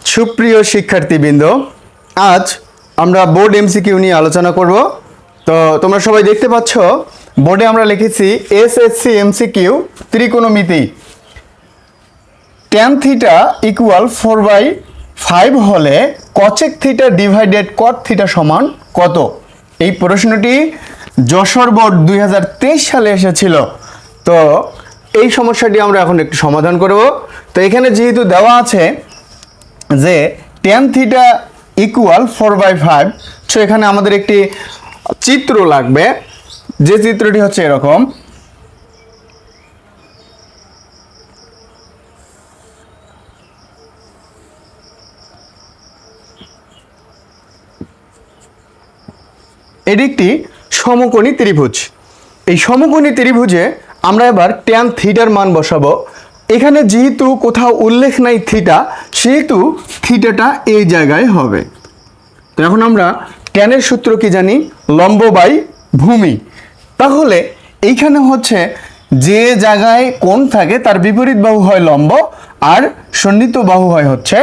সুপ্রিয় শিক্ষার্থীবৃন্দ, আজ আমরা বোর্ড এমসিকিউ নিয়ে আলোচনা করব। তো তোমরা সবাই দেখতে পাচ্ছ বোর্ডে আমরা লিখেছি এসএসসি এমসিকিউ ত্রিকোণমিতি। tan থিটা ইকুয়াল 4/5 হলে cosec theta divided cot theta সমান কত? এই প্রশ্নটি যশোর বোর্ড 2023 সালে এসেছিল। তো এই সমস্যাটি আমরা এখন একটু সমাধান করব। তো এখানে যেহেতু দেওয়া আছে যে tan থিটা ইকুয়াল 4/5, সো এখানে আমাদের একটি চিত্র লাগবে, যে চিত্রটি হচ্ছে এরকম। এটি একটি সমকোণী ত্রিভুজ। এই সমকোণী ত্রিভুজে আমরা এবার tan থিটার মান বসাবো। এখানে যেহেতু কোথাও উল্লেখ নাই থিটা, সেহেতু থিটাটা এই জায়গায় হবে। তো এখন আমরা ট্যানের সূত্র কি জানি? লম্ব বাই ভূমি। তাহলে এইখানে হচ্ছে যে জায়গায় কোণ থাকে তার বিপরীত বাহু হয় লম্ব, আর সন্নিহিত বাহু হয় হচ্ছে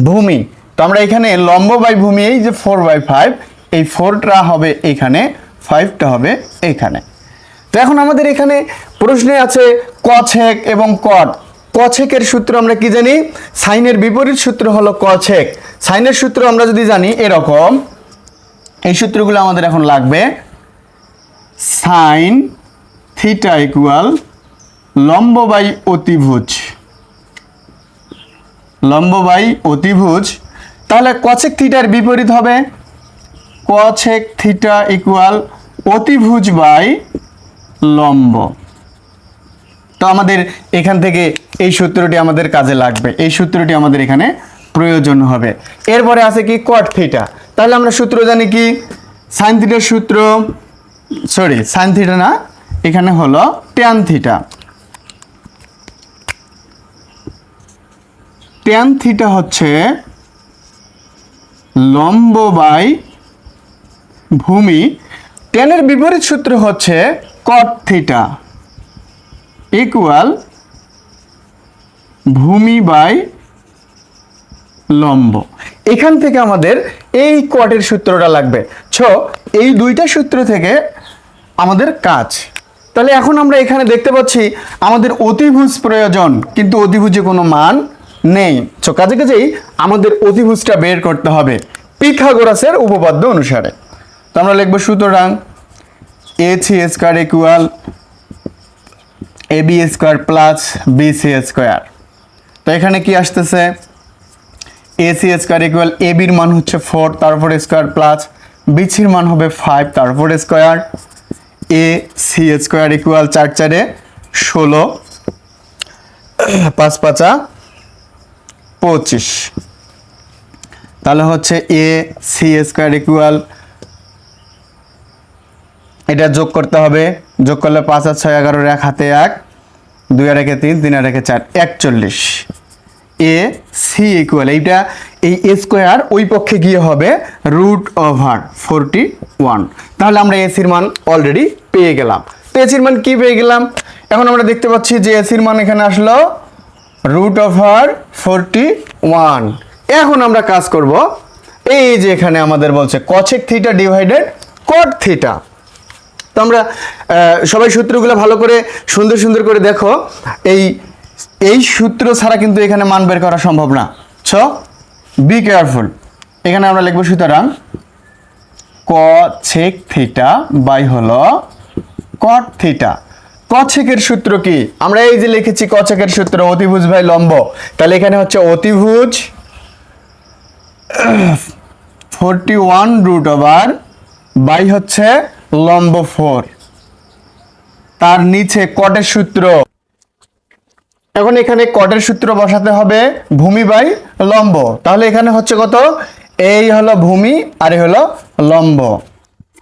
ভূমি। তো আমরা এখানে লম্ব বাই ভূমি, এই যে 4/5, এই 4টা হবে এইখানে, 5টা হবে এইখানে। তো এখন আমাদের এখানে প্রশ্নে আছে কছেক এবং কট। কছেকের সূত্র আমরা কি জানি? সাইনের বিপরীত সূত্র হলো কছেক। সাইনের সূত্র আমরা যদি জানি এরকম, এই সূত্রগুলো আমাদের এখন লাগবে। সাইন থিটা ইকুয়াল লম্ব বাই অতিভুজ, লম্ব বাই অতিভুজ। তাহলে কছেক থিটার বিপরীত হবে কছেক থিটা ইকুয়াল অতিভুজ বাই লম্ব। তো আমাদের এখান থেকে এই সূত্রটি আমাদের কাজে লাগবে, এই সূত্রটি আমাদের এখানে প্রয়োজন হবে। এরপরে আছে কি কট থিটা। তাহলে আমরা সূত্র জানি কি? সাইন থিটার সূত্র, সরি সাইন থিটা না, এখানে হলো ট্যান থিটা। ট্যান থিটা হচ্ছে লম্ব বাই ভূমি। ট্যানের বিপরীত সূত্র হচ্ছে কট থিটা ইকুয়াল ভূমি বাই লম্ব। এখান থেকে আমাদের এই কটের সূত্রটা লাগবে। এই দুইটা সূত্র থেকে আমাদের কাজ। তাহলে এখন আমরা এখানে দেখতে পাচ্ছি আমাদের অতিভুজ প্রয়োজন, কিন্তু অতিভুজে কোনো মান নেই। কাজেই আমাদের অতিভুজটা বের করতে হবে পিথাগোরাসের উপপাদ্য অনুসারে। তো আমরা লিখব সুতরাং AC square equal AB square plus BC square. তো এখানে কি আসতেছে? AC স্কয়ার ইকুয়াল AB এর মান হচ্ছে 4, তারপর স্কয়ার প্লাস BC এর মান হবে 5, তারপর স্কয়ার। AC square equal 4 4 16, 5 5 25। তাহলে হচ্ছে AC স্কয়ার ইকুয়াল, এটা যোগ করতে হবে, যোগ করলে 5 আর 6 11, 1 হাতে 1, 2 আর 1 3, 3 আর 1 4, 41। AC ইকুয়াল, এইটা এই স্কয়ার ওই পক্ষে গিয়ে হবে √41। তাহলে আমরা AC এর মান অলরেডি পেয়ে গেলাম। তো AC এর মান কি পেয়ে গেলাম? এখন আমরা দেখতে পাচ্ছি যে AC এর মান এখানে আসলো √41। এখন আমরা কাজ করব, এই যে এখানে আমাদের বলছে কছেক থিটা ডিভাইডেড কট থিটা। তো আমরা সবাই সূত্রগুলো ভালো করে সুন্দর সুন্দর করে দেখো। এই সূত্র ছাড়া কিন্তু এখানে মান বের করা সম্ভব না। Be careful. এখানে আমরা লিখব সুতরাং কছেক থিটা বাই হলো কট থিটা। কছেকের সূত্র কি? আমরা এই যে লিখেছি কছেকের সূত্র অতিভুজ বাই লম্ব। তাহলে এখানে হচ্ছে অতিভুজ 41 বাই হচ্ছে লম্ব 4, তার নিচে কটের সূত্র। এখন এখানে কটের সূত্র বসাতে হবে ভূমি বাই লম্ব। তাহলে এখানে হচ্ছে কত? এই হলো ভূমি আর এই হলো লম্ব,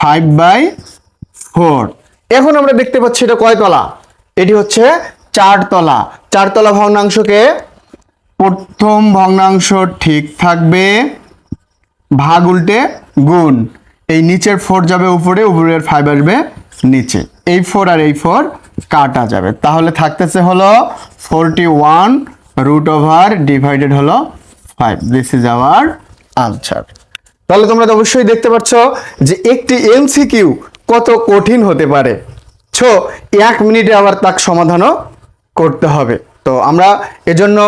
5/4। এখন আমরা দেখতে পাচ্ছি এটা কয় তলা? এটি হচ্ছে 4 তলা। 4 তলা ভগ্নাংশকে প্রথম ভগ্নাংশ ঠিক থাকবে, ভাগ উল্টে গুণ। এই নিচের 4 যাবে উপরে, উপরের 5 আসবে নিচে। এই 4 আর এই 4 কাটা যাবে। তাহলে থাকতেছে হলো 41 √ডিভাইডেড হলো 5 দিস ইজ আওয়ার আনসার। তাহলে তোমরা তো অবশ্যই দেখতে পাচ্ছ যে একটি এমসিকিউ কত কঠিন হতে পারে। সো 1 মিনিটে আবার তাক সমাধানও করতে হবে। তো আমরা এজন্য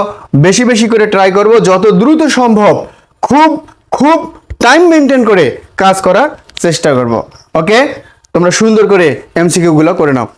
বেশি বেশি করে ট্রাই করব, যত দ্রুত সম্ভব খুব খুব টাইম মেনটেন করে কাজ করার চেষ্টা করব। ওকে, তোমরা সুন্দর করে এমসিকিউ গুলো করে নাও।